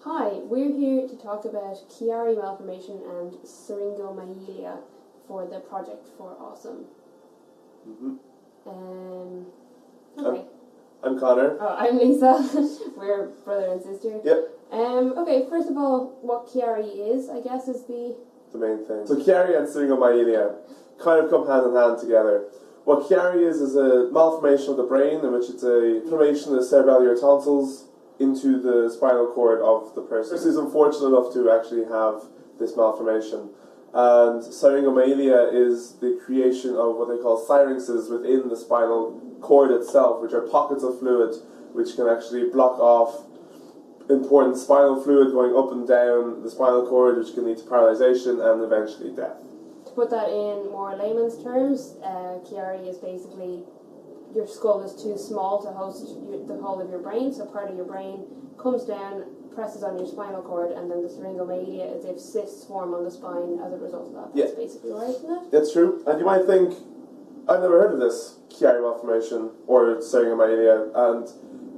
Hi, we're here to talk about Chiari malformation and syringomyelia for the Project for Awesome. Okay. I'm Connor. Oh, I'm Lisa. We're brother and sister. Yep. Okay, first of all, what Chiari is, I guess, is the main thing. So Chiari and syringomyelia kind of come hand in hand together. What Chiari is a malformation of the brain in which it's a inflammation of the cerebellar tonsils into the spinal cord of the person. This is unfortunate enough to actually have this malformation. And syringomyelia is the creation of what they call syrinxes within the spinal cord itself, which are pockets of fluid which can actually block off important spinal fluid going up and down the spinal cord, which can lead to paralyzation and eventually death. To put that in more layman's terms, Chiari is basically your skull is too small to host the whole of your brain, so part of your brain comes down, presses on your spinal cord, and then the syringomyelia is if cysts form on the spine as a result of that. That's basically right, isn't it? That's true. And you might think, I've never heard of this Chiari malformation or syringomyelia, and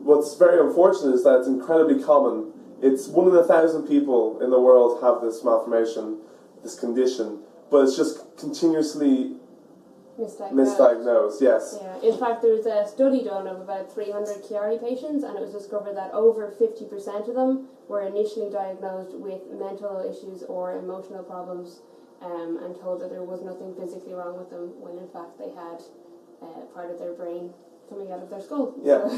what's very unfortunate is that it's incredibly common. It's 1 in 1,000 people in the world have this malformation, this condition, but it's just continuously misdiagnosed, yes. Yeah. In fact, there was a study done of about 300 Chiari patients, and it was discovered that over 50% of them were initially diagnosed with mental issues or emotional problems, and told that there was nothing physically wrong with them, when in fact they had part of their brain coming out of their skull. Yeah.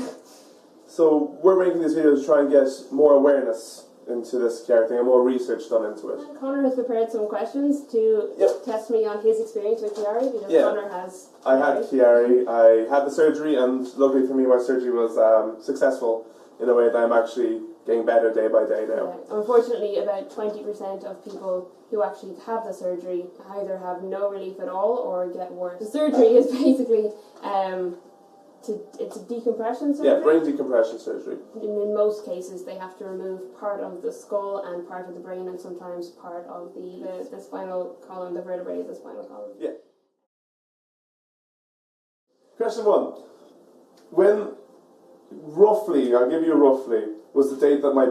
So we're making this video to try and get more awareness into this Chiari thing and more research done into it. And Connor has prepared some questions to test me on his experience with Chiari, because Connor has Chiari. I had Chiari. I had the surgery, and luckily for me my surgery was successful in a way that I'm actually getting better day by day now. Yeah. Unfortunately, about 20% of people who actually have the surgery either have no relief at all or get worse. The surgery is basically it's a decompression surgery. Yeah, brain decompression surgery. In most cases, they have to remove part of the skull and part of the brain, and sometimes part of the spinal column, the vertebrae of the spinal column. Yeah. Question 1. When roughly, I'll give you roughly, was the date that my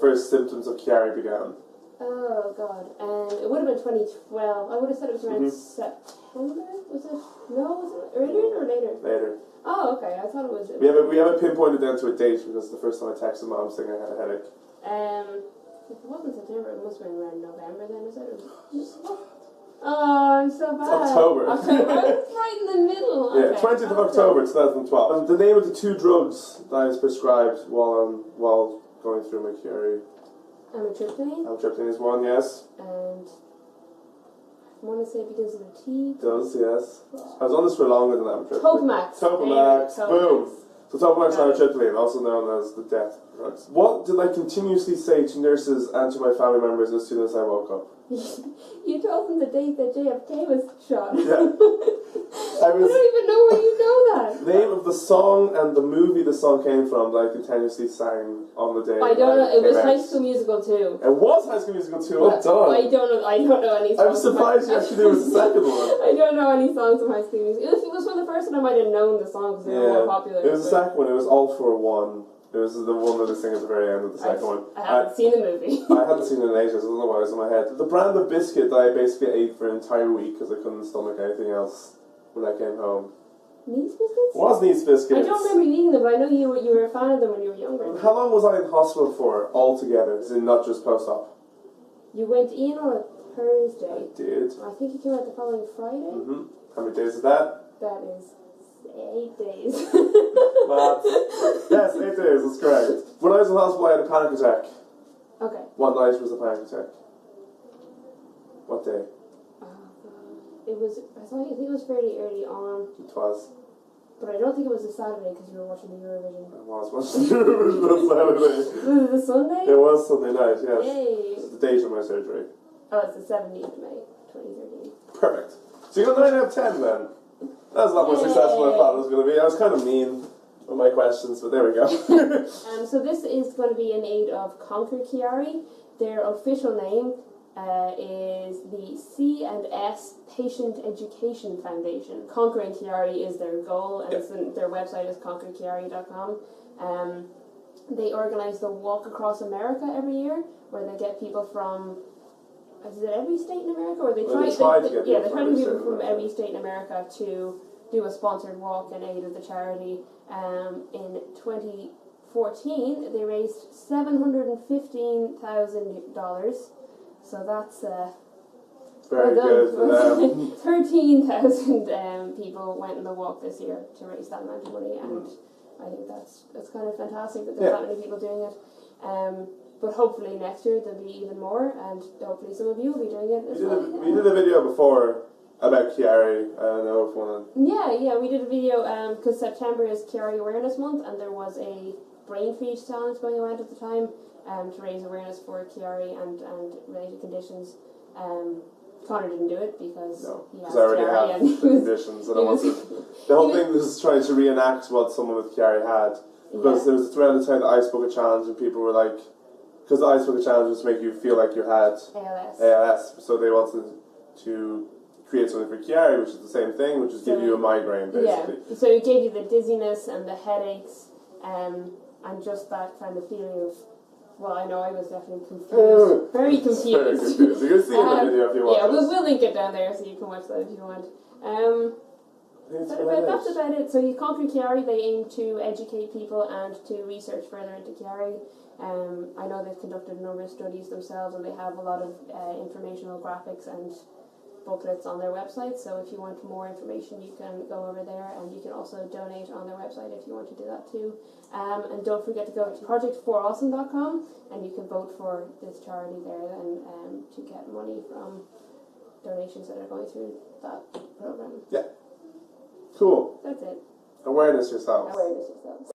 first symptoms of Chiari began? Oh God, it would have been 2012. I would have said it was around September. Was it? No, was it earlier or later? Later. Oh, okay. I thought it was. We have it pinpointed down to a date because the first time I texted Mom saying I had a headache. If it wasn't September, it must have been around November then, is it? Oh, I'm so bad. It's October. It's right in the middle. Yeah, 20th of October 2012. The name of the 2 drugs that I was prescribed while going through my Chiari. Amitriptyline. Amitriptyline is one, yes. And I want to say it begins with a T. It does, yes. I was on this for longer than Amitriptyline. Topamax. Topamax. Boom. So Topamax and Amitriptyline, also known as the death drugs. What did I continuously say to nurses and to my family members as soon as I woke up? You told them the date that JFK was shot. Yeah. I don't even know where you know that. The name of the song and the movie the song came from that I continuously sang on the day. I don't know. It was High School Musical 2. It was High School Musical 2. Well done. I don't know any songs. I'm surprised you actually knew it was the second one. I don't know any songs from High School Musical. If it was for the first one, I might have known the songs because they were more popular. It was the second one. It was All for One. It was the one that they sing at the very end of the second one. I haven't seen the movie. I hadn't seen it in ages. I don't know why it was in my head. The brand of biscuit that I basically ate for an entire week because I couldn't stomach anything else when I came home. Needs biscuits? It was Needs biscuits. I don't remember you eating them, but I know you were a fan of them when you were younger. How long was I in hospital for altogether? As in not just post-op? You went in on a Thursday. I did. I think you came out the following Friday. How many days is that? That is 8 days. Maths. Yes, 8 days, that's correct. When I was in hospital, I had a panic attack. Okay. What night was the panic attack? What day? I think it was fairly early on. It was. But I don't think it was a Saturday because you were watching the Eurovision. I was watching the Eurovision on Saturday. Was it the Sunday? It was Sunday night, yes. Yay. It's the date of my surgery. Oh, it's the 17th of May, 2013. Perfect. So you got 9 out of 10 then. That was a lot more successful than I thought it was going to be. I was kind of mean with my questions, but there we go. So this is going to be in aid of Conquer Chiari. Their official name is the C&S Patient Education Foundation. Conquering Chiari is their goal, and their website is conquerchiari.com. they organise the Walk Across America every year, where they get people from, is it every state in America? Or they try to get people from every state in America to do a sponsored walk in aid of the charity. In 2014, they raised $715,000. So that's very good. 13,000 people went on the walk this year to raise that amount of money, and I think that's kind of fantastic that there's that many people doing it. But hopefully next year there'll be even more, and hopefully some of you will be doing it as well. We did a video before about Chiari. I don't know if you want to... Yeah, we did a video because September is Chiari Awareness Month, and there was a brain freeze challenge going around at the time to raise awareness for Chiari and related conditions. Connor didn't do it because he has I already Chiari have the conditions. And the whole thing was trying to reenact what someone with Chiari had. Because there was around the time the Ice Bucket Challenge, and people were like, because the Ice Bucket Challenge was to make you feel like you had ALS. So they wanted to create something for Chiari, which is the same thing, which is give you a migraine, basically. Yeah, so it gave you the dizziness and the headaches, and just that kind of feeling of, well, I know I was definitely confused. Very confused. Very confused. You can see the video if you want. Yeah, we'll link it down there so you can watch that if you want. That's about it. So you Conquer Chiari, they aim to educate people and to research further into Chiari. I know they've conducted a number of studies themselves, and they have a lot of informational graphics and booklets on their website, so if you want more information you can go over there, and you can also donate on their website if you want to do that too. And don't forget to go to project4awesome.com and you can vote for this charity there and to get money from donations that are going through that program. Yeah. Cool. That's it. Awareness yourselves. Awareness yourselves.